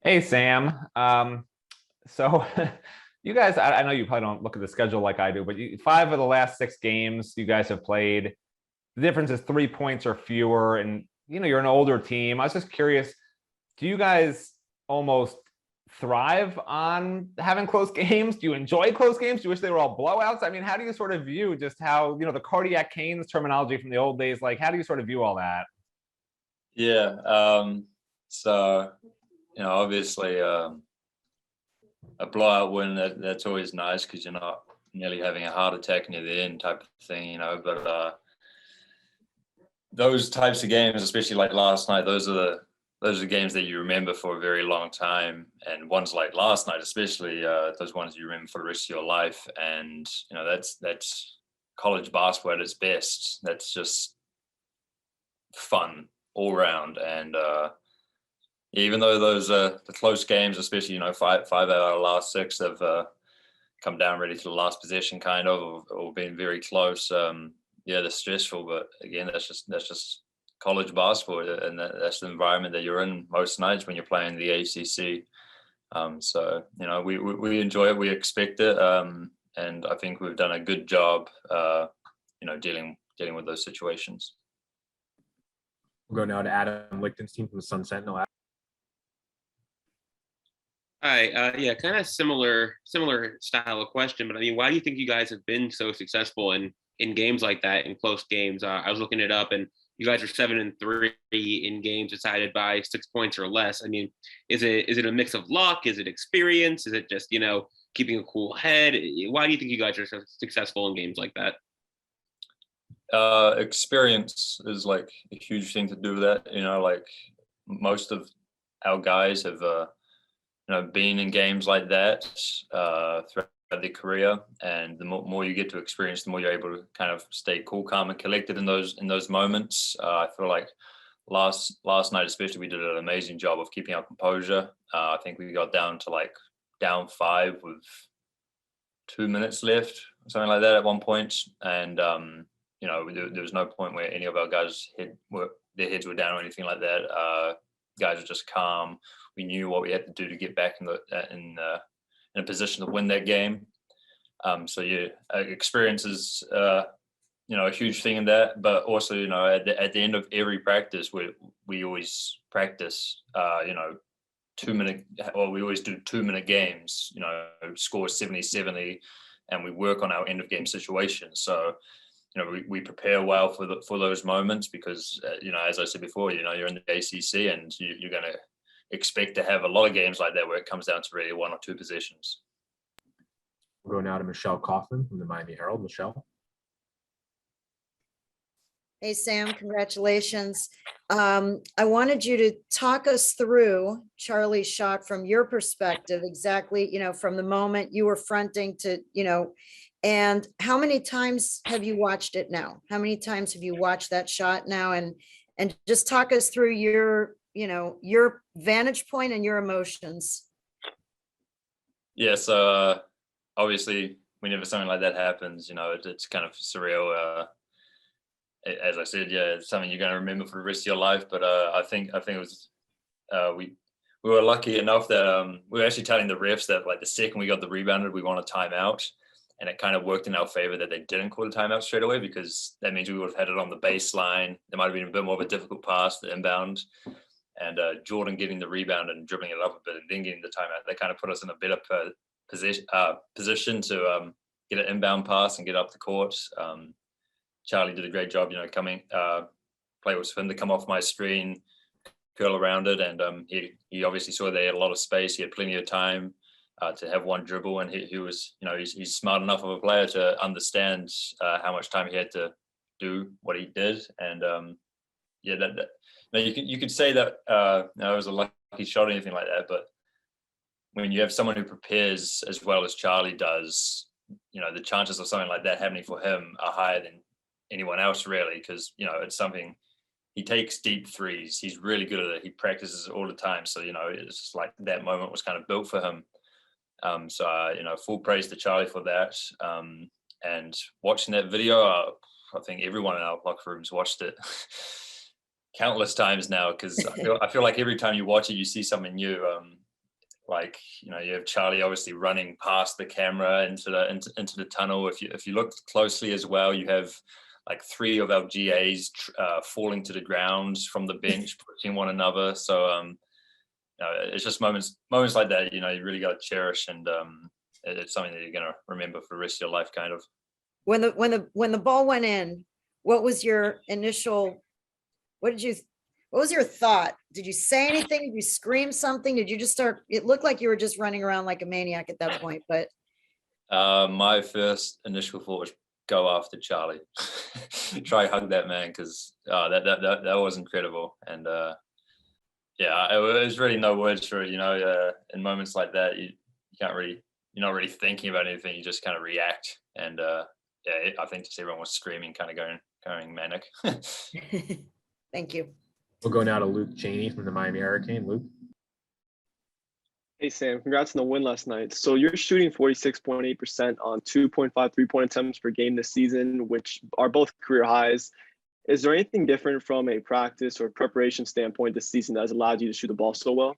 Hey, Sam. So you guys, I know you probably don't look at the schedule like I do, but five of the last six games you guys have played, the difference is 3 points or fewer. And, you're an older team. I was just curious, do you guys almost thrive on having close games? Do you enjoy close games? Do you wish they were all blowouts? I mean, how do you sort of view just how, the cardiac canes terminology from the old days, like, how do you sort of view all that? Yeah. So, obviously, a blowout win that's always nice because you're not nearly having a heart attack near the end type of thing, But those types of games, especially like last night, those are games that you remember for a very long time. And ones like last night, especially those ones you remember for the rest of your life. And that's college basketball at its best. That's just fun all round. And even though those the close games, especially five out of the last six have come down really to the last possession, kind of, or been very close. Yeah, they're stressful, but again, that's just college basketball, and that's the environment that you're in most nights when you're playing the ACC. So we enjoy it, we expect it, and I think we've done a good job, dealing with those situations. We'll go now to Adam Lichtenstein from the Sun Sentinel. Hi, yeah, kind of similar style of question, but I mean, why do you think you guys have been so successful in games like that, in close games? I was looking it up, and you guys are 7-3 in games decided by 6 points or less. I mean, is it a mix of luck? Is it experience? Is it just keeping a cool head? Why do you think you guys are so successful in games like that? Experience is like a huge thing to do with that. Like most of our guys have been in games like that throughout their career, and the more you get to experience, the more you're able to kind of stay cool, calm, and collected in those moments. I feel like last night especially, we did an amazing job of keeping our composure. I think we got down to down 5 with 2 minutes left, something like that at one point, and there was no point where any of our guys their heads were down or anything like that. Guys were just calm. We knew what we had to do to get back in a position to win that game. So yeah, experience is a huge thing in that. But also, at the end of every practice, we always practice 2-minute, or we always do 2-minute games. Score 70-70, and we work on our end of game situations. So we prepare well for those moments because as I said before, you're in the ACC, and you're going to expect to have a lot of games like that where it comes down to really 1 or 2 possessions. We'll go now to Michelle Kaufman from the Miami Herald. Michelle. Hey, Sam, congratulations. I wanted you to talk us through Charlie's shot from your perspective, exactly, from the moment you were fronting to, and how many times have you watched it now? How many times have you watched that shot now? And just talk us through your vantage point and your emotions. Yeah, so obviously whenever something like that happens, it's kind of surreal. As I said, yeah, it's something you're going to remember for the rest of your life. But I think it was we were lucky enough that we were actually telling the refs that the second we got the rebounded, we want a timeout, and it kind of worked in our favor that they didn't call the timeout straight away, because that means we would have had it on the baseline. There might have been a bit more of a difficult pass, the inbound, and Jordan getting the rebound and dribbling it up a bit and then getting the timeout. They kind of put us in a better position to get an inbound pass and get up the court. Charlie did a great job, coming, play was for him to come off my screen, curl around it, and he obviously saw they had a lot of space. He had plenty of time to have one dribble, and he was, he's smart enough of a player to understand how much time he had to do what he did, and yeah, that you could say that it was a lucky shot or anything like that, but when you have someone who prepares as well as Charlie does, the chances of something like that happening for him are higher than anyone else, really, because it's something. He takes deep threes. He's really good at it. He practices it all the time. So it's just like that moment was kind of built for him. So full praise to Charlie for that. And watching that video, I think everyone in our locker rooms watched it countless times now, because I feel like every time you watch it, you see something new. like, you know, you have Charlie obviously running past the camera into the tunnel. If you look closely as well, you have like 3 of our GAs falling to the ground from the bench, pushing one another. So you know, it's just moments like that, you know, you really got to cherish, and it's something that you're gonna remember for the rest of your life, kind of. When the ball went in, what was your initial, what was your thought? Did you say anything? Did you scream something? Did you just start, it looked like you were just running around like a maniac at that point, but. My first initial thought was go after Charlie. Try hug that man, because that was incredible. And yeah, there's really no words for it, you know. In moments like that, you can't really, you're not really thinking about anything, you just kind of react. And yeah, I think just everyone was screaming, kind of going manic. Thank you. We'll go now to Luke Cheney from the Miami Hurricane. Luke. Hey, Sam, congrats on the win last night. So you're shooting 46.8% on 2.5 3-point attempts per game this season, which are both career highs. Is there anything different from a practice or preparation standpoint this season that has allowed you to shoot the ball so well?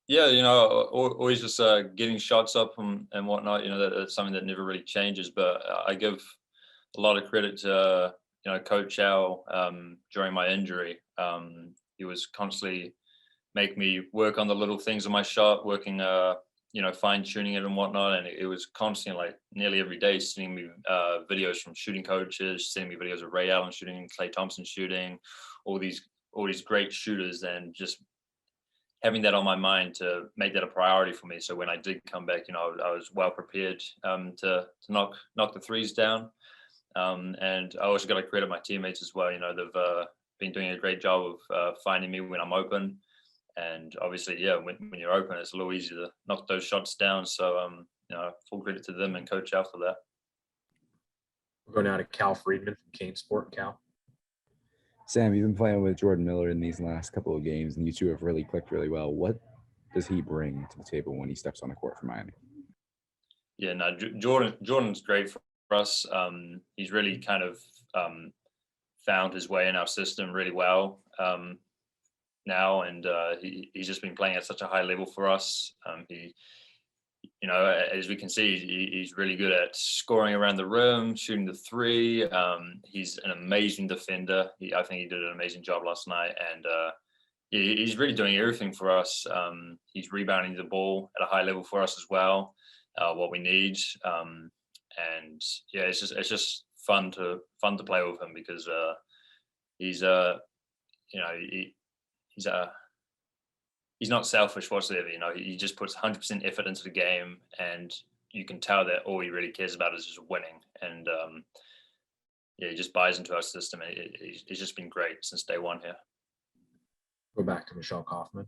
Yeah, you know, always just getting shots up and whatnot. You know, that's something that never really changes. But I give a lot of credit to you know, Coach Al during my injury. He was constantly make me work on the little things of my shot, working you know, fine tuning it and whatnot. And it was constantly, like nearly every day, sending me videos from shooting coaches, sending me videos of Ray Allen shooting, Klay Thompson shooting, all these great shooters, and just having that on my mind to make that a priority for me. So when I did come back, you know, I was well prepared to knock the threes down. And I also got to credit my teammates as well. You know, they've been doing a great job of finding me when I'm open. And obviously, yeah, when you're open, it's a little easier to knock those shots down. So, you know, full credit to them and Coach Al for that. We'll go now to Cal Friedman from Kane Sport. Cal. Sam, you've been playing with Jordan Miller in these last couple of games, and you two have really clicked really well. What does he bring to the table when he steps on the court for Miami? Yeah, no, Jordan's great for us. He's really kind of found his way in our system really well now, and he's just been playing at such a high level for us. He, you know, as we can see, he's really good at scoring around the rim, shooting the three. He's an amazing defender. I think he did an amazing job last night, and he's really doing everything for us. He's rebounding the ball at a high level for us as well, what we need. And yeah, it's just fun to play with him, because he's you know, he's not selfish whatsoever. You know, he just puts 100% effort into the game, and you can tell that all he really cares about is just winning. And yeah, he just buys into our system. And it's just been great since day one here. Go back to Michelle Kaufman.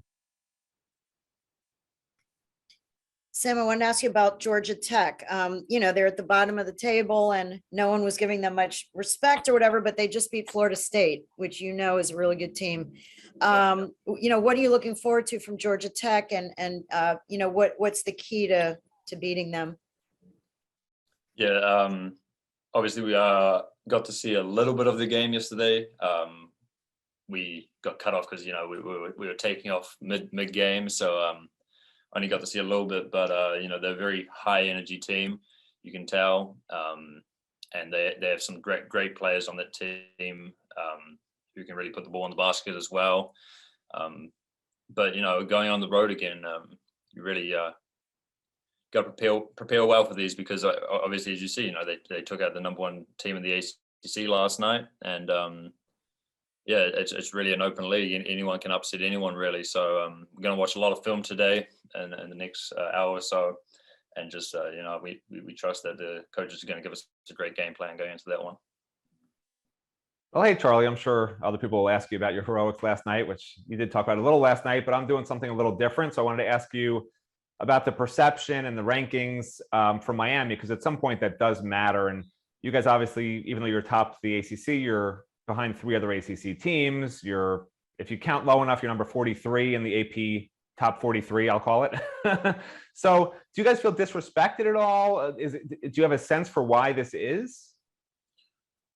Sam, I wanted to ask you about Georgia Tech. You know, they're at the bottom of the table and no one was giving them much respect or whatever, but they just beat Florida State, which you know is a really good team. You know, what are you looking forward to from Georgia Tech, and you know, what's the key to beating them? Yeah, obviously we got to see a little bit of the game yesterday. We got cut off because, you know, we were taking off mid game, so only got to see a little bit. But you know, they're a very high energy team, you can tell, and they have some great players on that team who can really put the ball in the basket as well. But you know, going on the road again, you really got to prepare well for these, because obviously, as you see, you know, they took out the #1 team in the ACC last night, and yeah, it's really an open league. Anyone can upset anyone, really. So we're going to watch a lot of film today and in the next hour or so, and just you know, we trust that the coaches are going to give us a great game plan going into that one. Well, hey, Charlie, I'm sure other people will ask you about your heroics last night, which you did talk about a little last night, but I'm doing something a little different. So I wanted to ask you about the perception and the rankings for Miami, because at some point that does matter. And you guys, obviously, even though you're top of the ACC, you're behind 3 other ACC teams. You're, if you count low enough, you're number 43 in the AP top 43, I'll call it. So do you guys feel disrespected at all? Do you have a sense for why this is?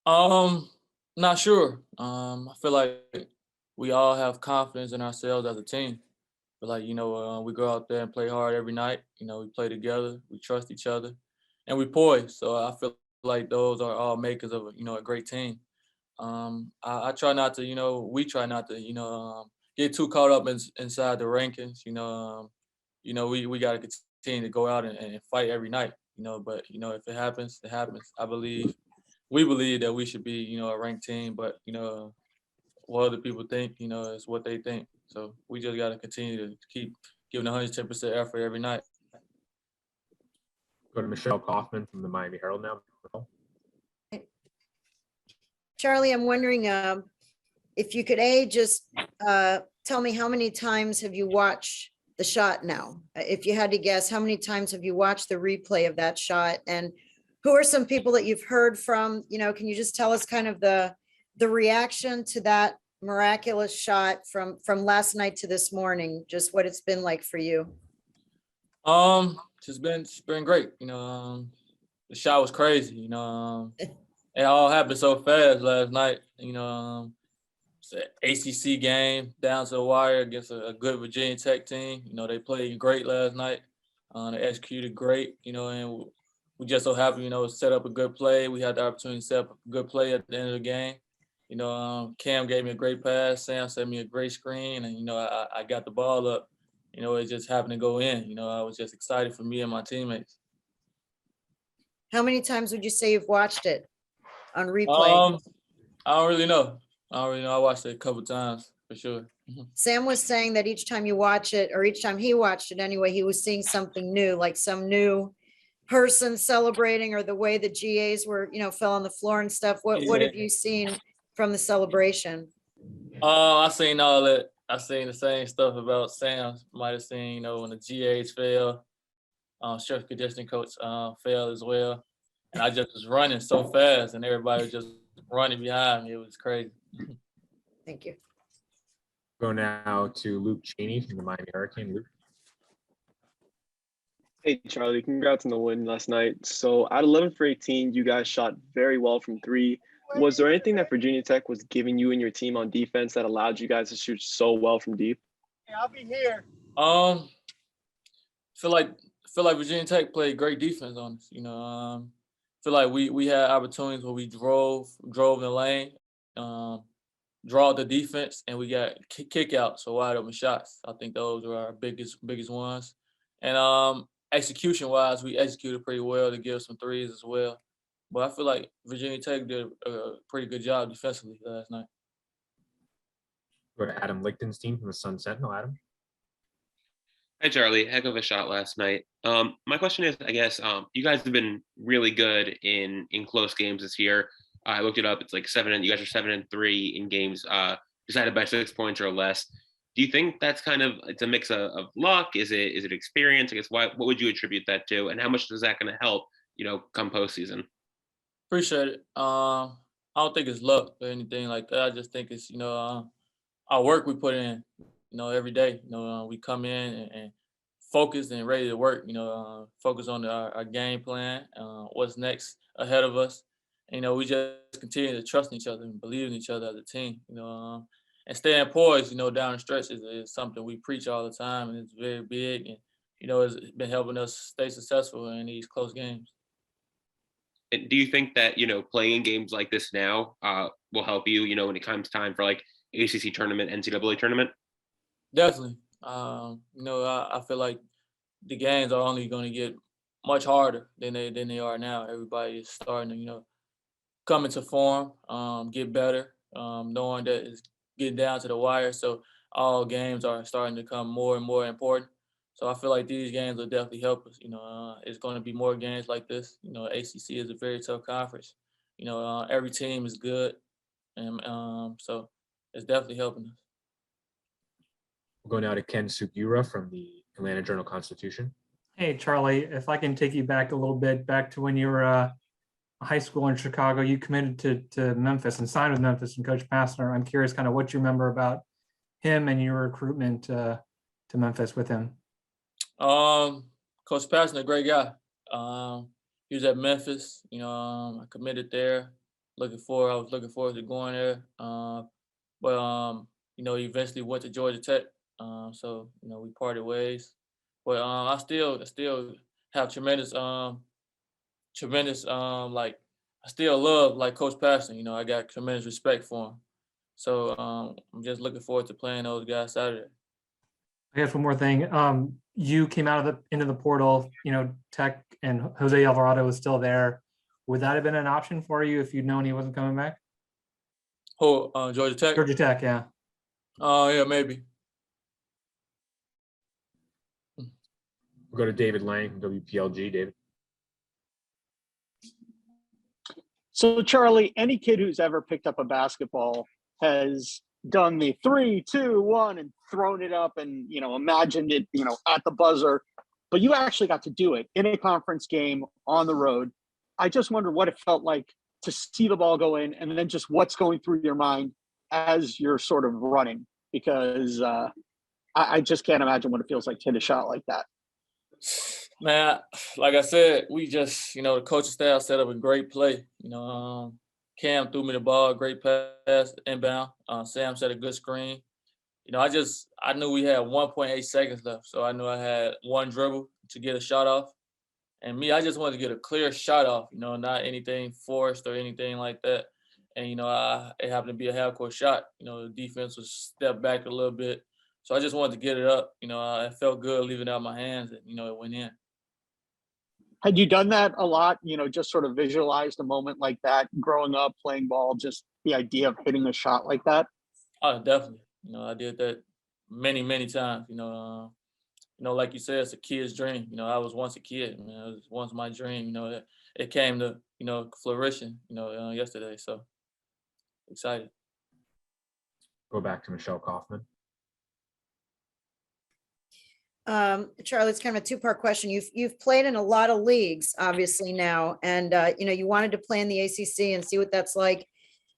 Not sure. I feel like we all have confidence in ourselves as a team. But like, we go out there and play hard every night. We play together, we trust each other, and we poise. So I feel like those are all makers of a great team. I try not to, we try not to, get too caught up inside the rankings. We got to continue to go out and fight every night. But if it happens, it happens. We believe that we should be, a ranked team, but what other people think, is what they think. So we just got to continue to keep giving 110% effort every night. Go to Michelle Kaufman from the Miami Herald now. Charlie, I'm wondering if you could just tell me how many times have you watched the shot now? If you had to guess, how many times have you watched the replay of that shot? And who are some people that you've heard from? Can you just tell us kind of the reaction to that miraculous shot from last night to this morning, just what it's been like for you? It's been great. The shot was crazy. It all happened so fast last night. It's an ACC game down to the wire against a good Virginia Tech team. They played great last night. They executed great. And we just so happened, set up a good play. We had the opportunity to set up a good play at the end of the game. Cam gave me a great pass. Sam sent me a great screen, and I got the ball up. It just happened to go in. I was just excited for me and my teammates. How many times would you say you've watched it on replay? I don't really know. I watched it a couple times for sure. Sam was saying that each time you watch it, or each time he watched it anyway, he was seeing something new, like some new person celebrating, or the way the GAs were, fell on the floor and stuff. What have you seen from the celebration? I seen all that. I seen the same stuff about Sam. Might have seen, when the GAs fell, strength conditioning coach fell as well. And I just was running so fast, and everybody was just running behind me. It was crazy. Thank you. Go now to Luke Cheney from the Miami Hurricane. Luke. Hey, Charlie, congrats on the win last night. So at 11 for 18, you guys shot very well from three. Was there anything that Virginia Tech was giving you and your team on defense that allowed you guys to shoot so well from deep? Yeah, I'll be here. Feel like Virginia Tech played great defense on us. Feel like we had opportunities where we drove in the lane, draw the defense, and we got kick out, so wide open shots. I think those were our biggest ones. And execution wise, we executed pretty well to give some threes as well. But I feel like Virginia Tech did a pretty good job defensively last night. Go to Adam Lichtenstein from the Sun Sentinel. Adam. Hi, Charlie. Heck of a shot last night. My question is, I guess, you guys have been really good in close games this year. I looked it up. It's like you guys are 7-3 in games decided by 6 points or less. Do you think that's it's a mix of luck? Is it experience? I guess what would you attribute that to? And how much is that going to help, come postseason? Appreciate it. I don't think it's luck or anything like that. I just think it's, our work we put in, every day. We come in and focused and ready to work, focus on our game plan, what's next ahead of us. We just continue to trust in each other and believe in each other as a team, and staying poised, down the stretch is something we preach all the time, and it's very big, and, it's been helping us stay successful in these close games. And do you think that, playing games like this now will help you, when it comes time for like ACC tournament, NCAA tournament? Definitely. I feel like the games are only going to get much harder than they are now. Everybody is starting to, come into form, get better, knowing that it's getting down to the wire. So all games are starting to become more and more important. So I feel like these games will definitely help us. It's going to be more games like this. ACC is a very tough conference. Every team is good, and so it's definitely helping us. We'll go now to Ken Sugiura from the Atlanta Journal-Constitution. Hey, Charlie, if I can take you back a little bit, back to when you were high school in Chicago, you committed to Memphis and signed with Memphis and Coach Pastner. I'm curious kind of what you remember about him and your recruitment to Memphis with him. Coach Pastner, a great guy. He was at Memphis, I committed there. I was looking forward to going there. But he eventually went to Georgia Tech. So we parted ways, but I still have tremendous like I still love like Coach Patterson. I got tremendous respect for him. So I'm just looking forward to playing those guys Saturday. I guess one more thing. You came out of into the portal, Tech and Jose Alvarado was still there. Would that have been an option for you if you'd known he wasn't coming back? Oh, Georgia Tech? Georgia Tech, yeah. Yeah, maybe. We'll go to David Lang from WPLG. David. So, Charlie, any kid who's ever picked up a basketball has done the 3, 2, 1 and thrown it up and, imagined it, at the buzzer. But you actually got to do it in a conference game on the road. I just wonder what it felt like to see the ball go in and then just what's going through your mind as you're sort of running, because I just can't imagine what it feels like to hit a shot like that. Man, like I said, we just, the coaching staff set up a great play. Cam threw me the ball, great pass, inbound. Sam set a good screen. I knew we had 1.8 seconds left, so I knew I had one dribble to get a shot off. And I just wanted to get a clear shot off, not anything forced or anything like that. And, it happened to be a half-court shot. The defense was stepped back a little bit. So I just wanted to get it up. It felt good leaving it out of my hands and, it went in. Had you done that a lot, just sort of visualized a moment like that growing up, playing ball, just the idea of hitting a shot like that? Oh, definitely. I did that many, many times. Like you said, it's a kid's dream. I was once a kid, man. It was once my dream. It came to, fruition, yesterday. So excited. Go back to Michelle Kaufman. Charlie, it's kind of a two-part question. You've played in a lot of leagues, obviously now, and you wanted to play in the ACC and see what that's like.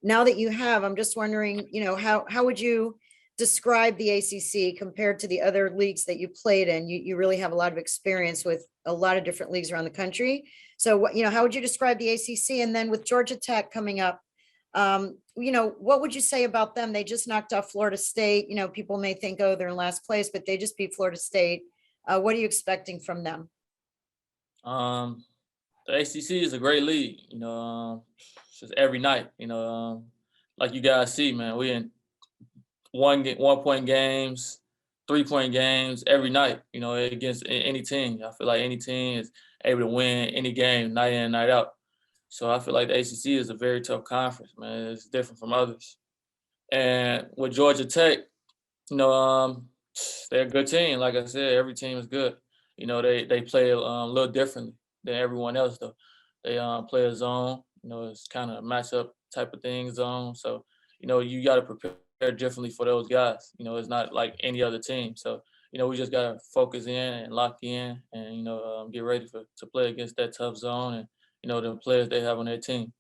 Now that you have, I'm just wondering, how would you describe the ACC compared to the other leagues that you played in? You really have a lot of experience with a lot of different leagues around the country. So what, how would you describe the ACC? And then with Georgia Tech coming up, what would you say about them? They just knocked off Florida State. People may think, oh, they're in last place, but they just beat Florida State. What are you expecting from them? The ACC is a great league. It's just every night. Like you guys see, man, we in 1-point games, 3-point games every night. Against any team. I feel like any team is able to win any game, night in, night out. So I feel like the ACC is a very tough conference, man. It's different from others. And with Georgia Tech, they're a good team. Like I said, every team is good. They play a little differently than everyone else, though. They play a zone. It's kind of a matchup type of thing, zone. So, you got to prepare differently for those guys. It's not like any other team. So, we just got to focus in and lock in and, get ready to play against that tough zone and, the players they have on their team.